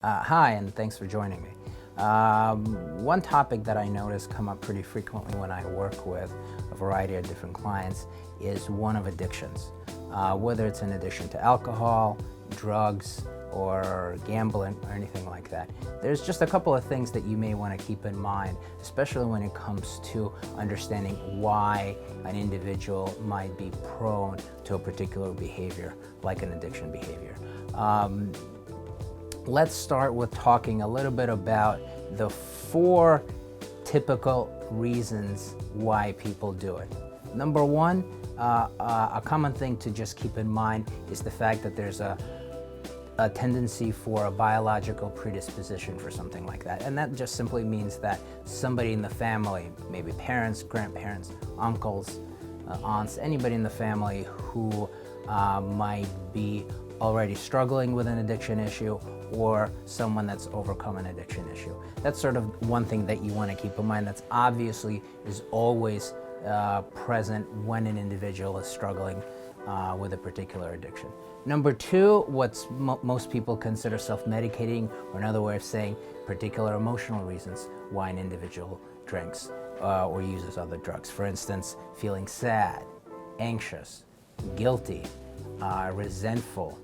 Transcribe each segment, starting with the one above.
Hi, and thanks for joining me. One topic that I notice come up pretty frequently when I work with a variety of different clients is one of addictions. Whether it's an addiction to alcohol, drugs, or gambling, or anything like that. There's just a couple of things that you may want to keep in mind, especially when it comes to understanding why an individual might be prone to a particular behavior, like an addiction behavior. Let's start with talking a little bit about the 4 typical reasons why people do it. Number 1, a common thing to just keep in mind is the fact that there's a tendency for a biological predisposition for something like that. And that just simply means that somebody in the family, maybe parents, grandparents, uncles, aunts, anybody in the family who might be already struggling with an addiction issue or someone that's overcome an addiction issue. That's sort of one thing that you want to keep in mind that's obviously is always present when an individual is struggling with a particular addiction. Number 2, what's most people consider self-medicating, or another way of saying particular emotional reasons why an individual drinks or uses other drugs. For instance, feeling sad, anxious, guilty, resentful,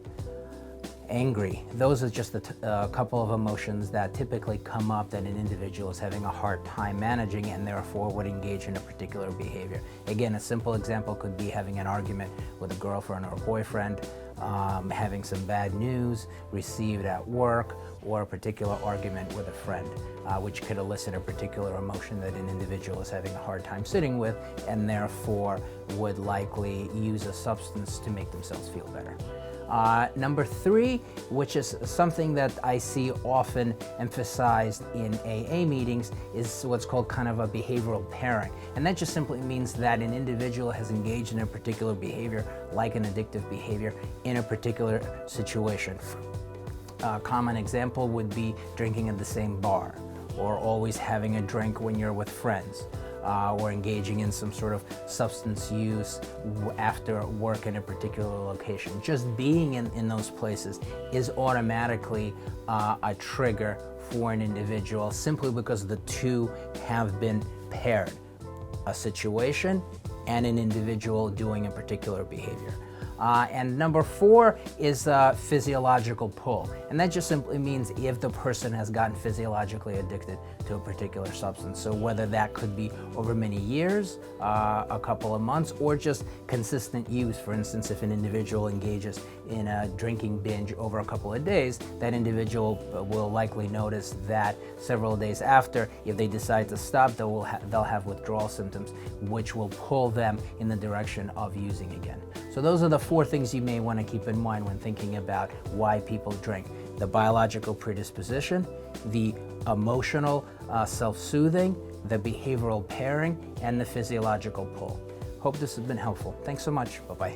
angry. Those are just a couple of emotions that typically come up that an individual is having a hard time managing and therefore would engage in a particular behavior. Again, a simple example could be having an argument with a girlfriend or a boyfriend, having some bad news received at work, or a particular argument with a friend, which could elicit a particular emotion that an individual is having a hard time sitting with and therefore would likely use a substance to make themselves feel better. Number 3, which is something that I see often emphasized in AA meetings, is what's called kind of a behavioral pairing. And that just simply means that an individual has engaged in a particular behavior, like an addictive behavior, in a particular situation. A common example would be drinking at the same bar, or always having a drink when you're with friends, or engaging in some sort of substance use after work in a particular location. Just being in those places is automatically a trigger for an individual simply because the two have been paired, a situation and an individual doing a particular behavior. And number 4 is physiological pull. And that just simply means if the person has gotten physiologically addicted to a particular substance. So whether that could be over many years, a couple of months, or just consistent use. For instance, if an individual engages in a drinking binge over a couple of days, that individual will likely notice that several days after, if they decide to stop, they'll have withdrawal symptoms, which will pull them in the direction of using again. So those are the 4 things you may want to keep in mind when thinking about why people drink. The biological predisposition, the emotional self-soothing, the behavioral pairing, and the physiological pull. Hope this has been helpful. Thanks so much. Bye-bye.